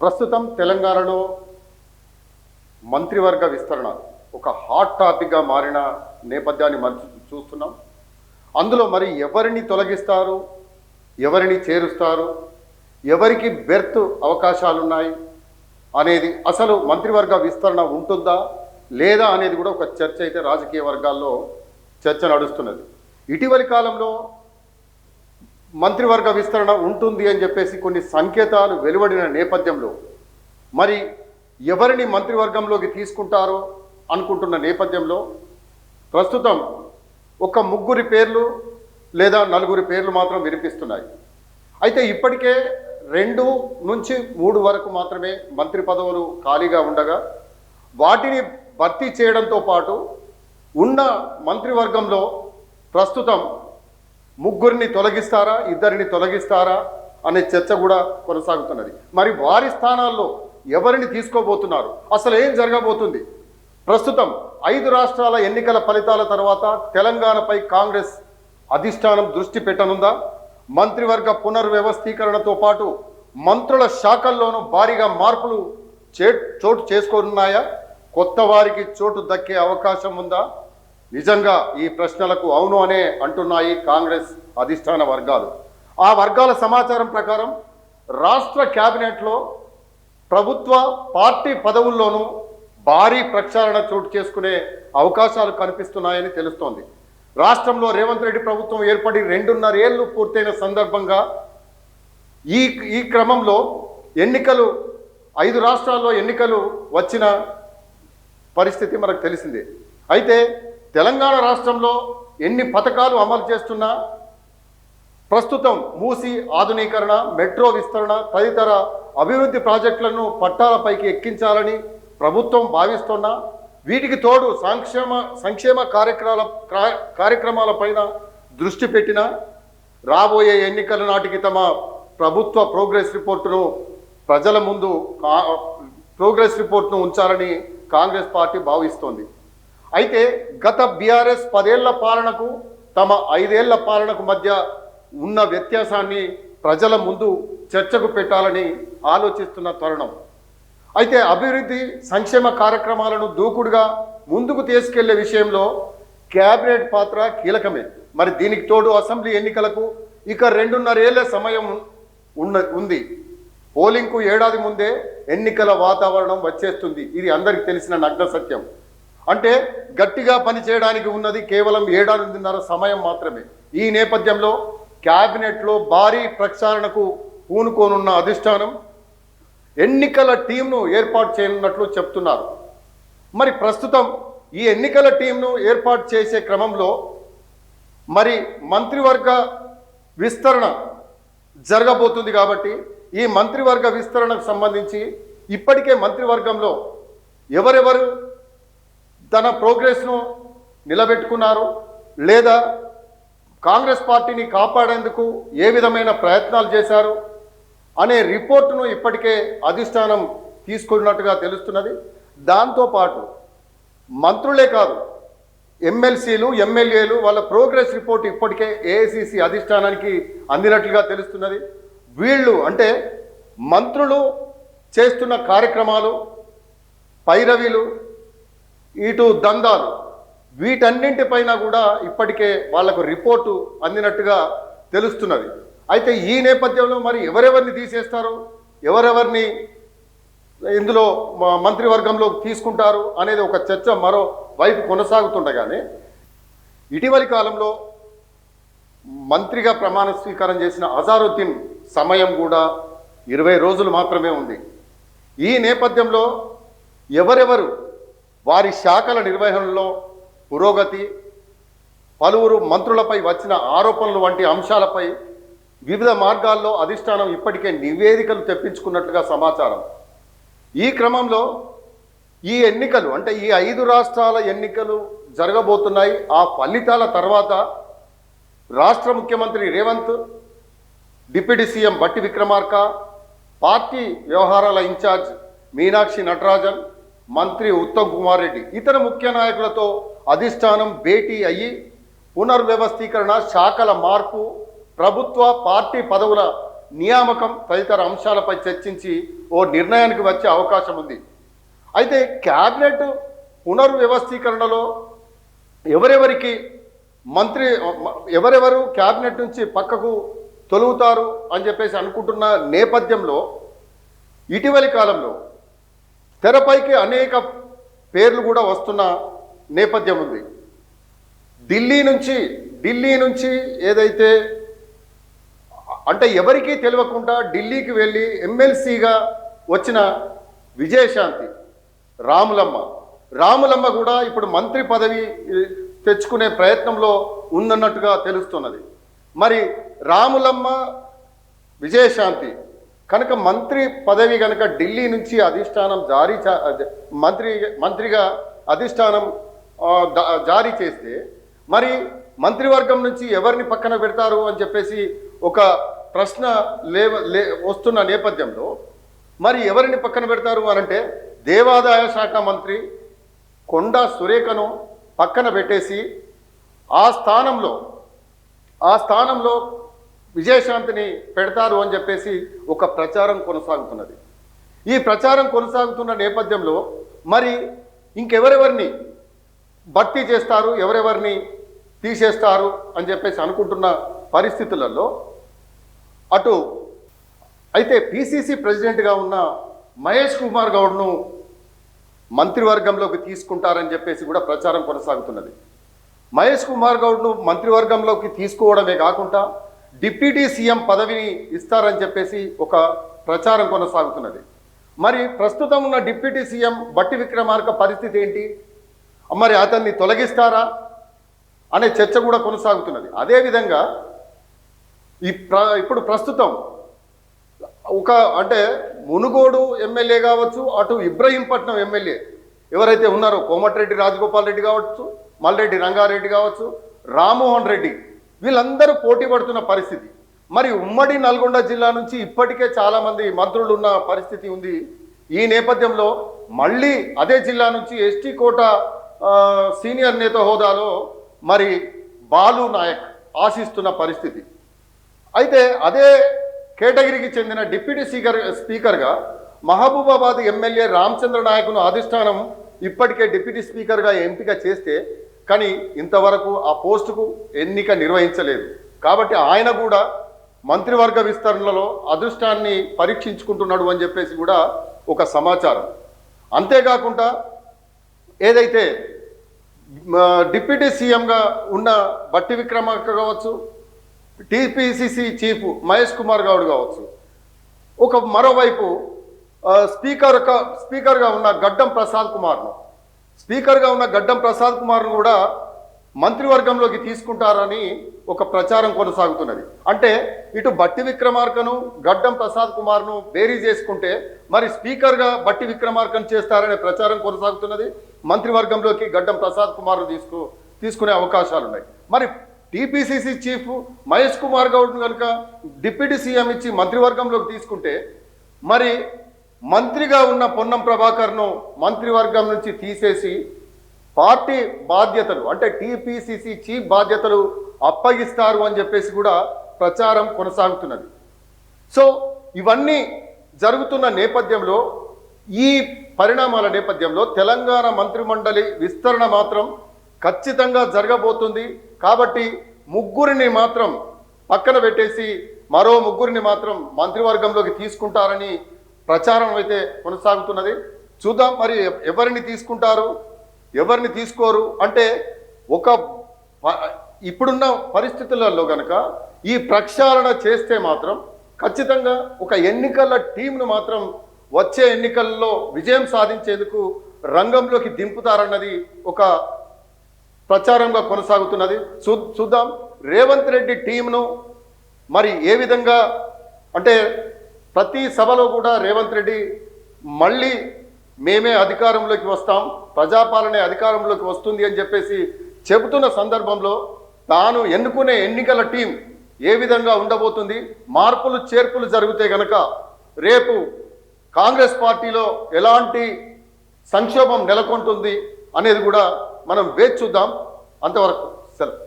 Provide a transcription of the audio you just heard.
ప్రస్తుతం తెలంగాణలో మంత్రివర్గ విస్తరణ ఒక హాట్ టాపిక్గా మారిన నేపథ్యాన్ని మనం చూస్తున్నాం. అందులో మరి ఎవరిని తొలగిస్తారు, ఎవరిని చేరుస్తారు, ఎవరికి బెర్త్ అవకాశాలున్నాయి అనేది, అసలు మంత్రివర్గ విస్తరణ ఉంటుందా లేదా అనేది కూడా ఒక చర్చ అయితే రాజకీయ వర్గాల్లో చర్చ నడుస్తున్నది. ఇటీవలి కాలంలో మంత్రివర్గ విస్తరణ ఉంటుంది అని చెప్పేసి కొన్ని సంకేతాలు వెలువడిన నేపథ్యంలో మరి ఎవరిని మంత్రివర్గంలోకి తీసుకుంటారో అనుకుంటున్న నేపథ్యంలో ప్రస్తుతం ఒక ముగ్గురి పేర్లు లేదా నలుగురి పేర్లు మాత్రం వినిపిస్తున్నాయి. అయితే ఇప్పటికే 2 నుంచి 3 వరకు మాత్రమే మంత్రి పదవులు ఖాళీగా ఉండగా వాటిని భర్తీ చేయడంతో పాటు ఉన్న మంత్రివర్గంలో ప్రస్తుతం ముగ్గురిని తొలగిస్తారా, ఇద్దరిని తొలగిస్తారా అనే చర్చ కూడా కొనసాగుతున్నది. మరి వారి స్థానాల్లో ఎవరిని తీసుకోబోతున్నారు, అసలు ఏం జరగబోతుంది? ప్రస్తుతం 5 రాష్ట్రాల ఎన్నికల ఫలితాల తర్వాత తెలంగాణపై కాంగ్రెస్ అధిష్టానం దృష్టి పెట్టనుందా? మంత్రివర్గ పునర్వ్యవస్థీకరణతో పాటు మంత్రుల శాఖల్లోనూ భారీగా మార్పులు చోటు చేసుకోనున్నాయా? కొత్త వారికి చోటు దక్కే అవకాశం ఉందా? నిజంగా ఈ ప్రశ్నలకు అవును అనే అంటున్నాయి కాంగ్రెస్ అధిష్టాన వర్గాలు. ఆ వర్గాల సమాచారం ప్రకారం రాష్ట్ర క్యాబినెట్లో ప్రభుత్వ పార్టీ పదవుల్లోనూ భారీ ప్రక్షాళన చోటు చేసుకునే అవకాశాలు కనిపిస్తున్నాయని తెలుస్తోంది. రాష్ట్రంలో రేవంత్ రెడ్డి ప్రభుత్వం ఏర్పడి 2.5 ఏళ్లు పూర్తయిన సందర్భంగా ఈ క్రమంలో ఎన్నికలు 5 రాష్ట్రాల్లో ఎన్నికలు వచ్చిన పరిస్థితి మనకు తెలిసిందే. అయితే తెలంగాణ రాష్ట్రంలో ఎన్ని పథకాలు అమలు చేస్తున్నా ప్రస్తుతం మూసి ఆధునీకరణ, మెట్రో విస్తరణ తదితర అభివృద్ధి ప్రాజెక్టులను పట్టాలపైకి ఎక్కించాలని ప్రభుత్వం భావిస్తున్నా, వీటికి తోడు సంక్షేమ కార్యక్రమాలపైన దృష్టి పెట్టిన రాబోయే ఎన్నికల నాటికి తమ ప్రభుత్వ ప్రోగ్రెస్ రిపోర్టును ఉంచాలని కాంగ్రెస్ పార్టీ భావిస్తోంది. అయితే గత బీఆర్ఎస్ 10 ఏళ్ల పాలనకు తమ 5 ఏళ్ల పాలనకు మధ్య ఉన్న వ్యత్యాసాన్ని ప్రజల ముందు చర్చకు పెట్టాలని ఆలోచిస్తున్న తరుణం. అయితే అభివృద్ధి సంక్షేమ కార్యక్రమాలను దూకుడుగా ముందుకు తీసుకెళ్లే విషయంలో క్యాబినెట్ పాత్ర కీలకమే. మరి దీనికి తోడు అసెంబ్లీ ఎన్నికలకు ఇక 2.5 ఏళ్ల సమయం ఉంది. పోలింగ్కు ఏడాది ముందే ఎన్నికల వాతావరణం వచ్చేస్తుంది. ఇది అందరికీ తెలిసిన నగ్న సత్యం. అంటే గట్టిగా పనిచేయడానికి ఉన్నది కేవలం 7.5 సమయం మాత్రమే. ఈ నేపథ్యంలో క్యాబినెట్లో భారీ ప్రక్షాళనకు పూనుకోనున్న అధిష్టానం ఎన్నికల టీంను ఏర్పాటు చేయనున్నట్లు చెప్తున్నారు. మరి ప్రస్తుతం ఈ ఎన్నికల టీంను ఏర్పాటు చేసే క్రమంలో మరి మంత్రివర్గ విస్తరణ జరగబోతుంది కాబట్టి ఈ మంత్రివర్గ విస్తరణకు సంబంధించి ఇప్పటికే మంత్రివర్గంలో ఎవరెవరు తన ప్రోగ్రెస్ను నిలబెట్టుకున్నారు లేదా కాంగ్రెస్ పార్టీని కాపాడేందుకు ఏ విధమైన ప్రయత్నాలు చేశారు అనే రిపోర్టును ఇప్పటికే అధిష్టానం తీసుకున్నట్టుగా తెలుస్తున్నది. దాంతోపాటు మంత్రులే కాదు, ఎమ్మెల్సీలు, ఎమ్మెల్యేలు వాళ్ళ ప్రోగ్రెస్ రిపోర్ట్ ఇప్పటికే ఏఐసిసి అధిష్టానానికి అందినట్లుగా తెలుస్తున్నది. వీళ్ళు అంటే మంత్రులు చేస్తున్న కార్యక్రమాలు, పైరవీలు, ఇటు దందాలు, వీటన్నింటిపైన కూడా ఇప్పటికే వాళ్లకు రిపోర్టు అందినట్టుగా తెలుస్తున్నది. అయితే ఈ నేపథ్యంలో మరి ఎవరెవరిని తీసేస్తారు, ఎవరెవరిని ఇందులో మంత్రివర్గంలో తీసుకుంటారు అనేది ఒక చర్చ మరో వైపు కొనసాగుతుండగానే ఇటీవలి కాలంలో మంత్రిగా ప్రమాణ స్వీకారం చేసిన అజారుద్దీన్ సమయం కూడా 20 రోజులు మాత్రమే ఉంది. ఈ నేపథ్యంలో ఎవరెవరు వారి శాఖల నిర్వహణలో పురోగతి, పలువురు మంత్రులపై వచ్చిన ఆరోపణలు వంటి అంశాలపై వివిధ మార్గాల్లో అధిష్టానం ఇప్పటికే నివేదికలు తెప్పించుకున్నట్లుగా సమాచారం. ఈ క్రమంలో ఈ ఎన్నికలు అంటే ఈ 5 రాష్ట్రాల ఎన్నికలు జరగబోతున్నాయి. ఆ ఫలితాల తర్వాత రాష్ట్ర ముఖ్యమంత్రి రేవంత్, డిప్యూటీ సీఎం బట్టి విక్రమార్క, పార్టీ వ్యవహారాల ఇన్ఛార్జ్ మీనాక్షి నటరాజన్, మంత్రి ఉత్తమ్ కుమార్ రెడ్డి, ఇతర ముఖ్య నాయకులతో అధిష్టానం భేటీ అయ్యి పునర్వ్యవస్థీకరణ, శాఖల మార్పు, ప్రభుత్వ పార్టీ పదవుల నియామకం తదితర అంశాలపై చర్చించి ఓ నిర్ణయానికి వచ్చే అవకాశం ఉంది. అయితే క్యాబినెట్ పునర్వ్యవస్థీకరణలో ఎవరెవరు క్యాబినెట్ నుంచి పక్కకు తొలుగుతారు అని చెప్పేసి అనుకుంటున్న నేపథ్యంలో ఇటీవలి కాలంలో తెరపైకి అనేక పేర్లు కూడా వస్తున్న నేపథ్యం ఉంది. ఢిల్లీ నుంచి ఏదైతే అంటే ఎవరికీ తెలియకుండా ఢిల్లీకి వెళ్ళి ఎమ్మెల్సీగా వచ్చిన విజయశాంతి రాములమ్మ కూడా ఇప్పుడు మంత్రి పదవి తెచ్చుకునే ప్రయత్నంలో ఉందన్నట్టుగా తెలుస్తున్నది. మరి రాములమ్మ విజయశాంతి కనుక మంత్రి పదవి కనుక ఢిల్లీ నుంచి అధిష్టానం మంత్రిగా అధిష్టానం జారీ చేస్తే మరి మంత్రివర్గం నుంచి ఎవరిని పక్కన పెడతారు అని చెప్పేసి ఒక ప్రశ్న వస్తున్న నేపథ్యంలో మరి ఎవరిని పక్కన పెడతారు అనంటే దేవాదాయ శాఖ మంత్రి కొండా సురేఖను పక్కన పెట్టేసి ఆ స్థానంలో విజయశాంతిని పెడతారు అని చెప్పేసి ఒక ప్రచారం కొనసాగుతున్నది. ఈ ప్రచారం కొనసాగుతున్న నేపథ్యంలో మరి ఇంకెవరెవరిని భర్తీ చేస్తారు, ఎవరెవరిని తీసేస్తారు అని చెప్పేసి అనుకుంటున్న పరిస్థితులలో అటు అయితే పిసిసి ప్రెసిడెంట్గా ఉన్న మహేష్ కుమార్ గౌడ్ను మంత్రివర్గంలోకి తీసుకుంటారని చెప్పేసి కూడా ప్రచారం కొనసాగుతున్నది. మహేష్ కుమార్ గౌడ్ను మంత్రివర్గంలోకి తీసుకోవడమే కాకుండా డిప్యూటీ సీఎం పదవిని ఇస్తారని చెప్పేసి ఒక ప్రచారం కొనసాగుతున్నది. మరి ప్రస్తుతం ఉన్న డిప్యూటీ సీఎం బట్టి విక్రమార్క పరిస్థితి ఏంటి, మరి అతన్ని తొలగిస్తారా అనే చర్చ కూడా కొనసాగుతున్నది. అదేవిధంగా ఇప్పుడు ప్రస్తుతం అంటే మునుగోడు ఎమ్మెల్యే కావచ్చు, అటు ఇబ్రహీంపట్నం ఎమ్మెల్యే ఎవరైతే ఉన్నారో కోమటిరెడ్డి రాజగోపాల్ రెడ్డి కావచ్చు, మల్రెడ్డి రంగారెడ్డి కావచ్చు, రామ్మోహన్ రెడ్డి వీళ్ళందరూ పోటీ పడుతున్న పరిస్థితి. మరి ఉమ్మడి నల్గొండ జిల్లా నుంచి ఇప్పటికే చాలామంది మంత్రులు ఉన్న పరిస్థితి ఉంది. ఈ నేపథ్యంలో మళ్ళీ అదే జిల్లా నుంచి ఎస్టీ కోట సీనియర్ నేత హోదాలో మరి బాలు నాయక్ ఆశిస్తున్న పరిస్థితి. అయితే అదే కేటగిరీకి చెందిన డిప్యూటీ స్పీకర్గా మహబూబాబాద్ ఎమ్మెల్యే రామచంద్ర నాయక్ను అధిష్టానం ఇప్పటికే డిప్యూటీ స్పీకర్గా ఎంపిక చేస్తే కానీ ఇంతవరకు ఆ పోస్టుకు ఎన్నిక నిర్వహించలేదు. కాబట్టి ఆయన కూడా మంత్రివర్గ విస్తరణలో అదృష్టాన్ని పరీక్షించుకుంటున్నాడు అని చెప్పేసి కూడా ఒక సమాచారం. అంతేకాకుండా ఏదైతే డిప్యూటీ సీఎంగా ఉన్న బట్టి విక్రమార్క కావచ్చు, టీపీసీసీ చీఫ్ మహేష్ కుమార్ గౌడ్ కావచ్చు, మరోవైపు స్పీకర్గా ఉన్న గడ్డం ప్రసాద్ కుమార్ను కూడా మంత్రివర్గంలోకి తీసుకుంటారని ఒక ప్రచారం కొనసాగుతున్నది. అంటే ఇటు బట్టి విక్రమార్కను గడ్డం ప్రసాద్ కుమార్ను బేరీ చేసుకుంటే మరి స్పీకర్గా బట్టి విక్రమార్కను చేస్తారనే ప్రచారం కొనసాగుతున్నది. మంత్రివర్గంలోకి గడ్డం ప్రసాద్ కుమార్ను తీసుకునే అవకాశాలు ఉన్నాయి. మరి టీపీసీసీ చీఫ్ మహేష్ కుమార్ గౌడ్ను కనుక డిప్యూటీ సీఎం ఇచ్చి మంత్రివర్గంలోకి తీసుకుంటే మరి మంత్రిగా ఉన్న పొన్నం ప్రభాకర్ను మంత్రివర్గం నుంచి తీసేసి పార్టీ బాధ్యతలు అంటే టీపీసీసీ చీఫ్ బాధ్యతలు అప్పగిస్తారు అని చెప్పేసి కూడా ప్రచారం కొనసాగుతున్నది. సో ఇవన్నీ జరుగుతున్న నేపథ్యంలో ఈ పరిణామాల నేపథ్యంలో తెలంగాణ మంత్రిమండలి విస్తరణ మాత్రం ఖచ్చితంగా జరగబోతుంది. కాబట్టి ముగ్గురిని మాత్రం పక్కన పెట్టేసి మరో ముగ్గురిని మాత్రం మంత్రివర్గంలోకి తీసుకుంటారని ప్రచారం అయితే కొనసాగుతున్నది. చూద్దాం మరి ఎవరిని తీసుకుంటారు, ఎవరిని తీసుకోరు. అంటే ఇప్పుడున్న పరిస్థితులలో కనుక ఈ ప్రక్షాళన చేస్తే మాత్రం ఖచ్చితంగా ఒక ఎన్నికల టీంను మాత్రం వచ్చే ఎన్నికల్లో విజయం సాధించేందుకు రంగంలోకి దింపుతారన్నది ఒక ప్రచారంగా కొనసాగుతున్నది. చూద్దాం రేవంత్ రెడ్డి టీంను మరి ఏ విధంగా అంటే ప్రతి సభలో కూడా రేవంత్ రెడ్డి మళ్ళీ మేమే అధికారంలోకి వస్తాం, ప్రజాపాలనే అధికారంలోకి వస్తుంది అని చెప్పేసి చెబుతున్న సందర్భంలో తాను ఎన్నుకునే ఎన్నికల టీం ఏ విధంగా ఉండబోతుంది, మార్పులు చేర్పులు జరిగితే గనక రేపు కాంగ్రెస్ పార్టీలో ఎలాంటి సంక్షోభం నెలకొంటుంది అనేది కూడా మనం వేచి చూద్దాం. అంతవరకు సెలవు.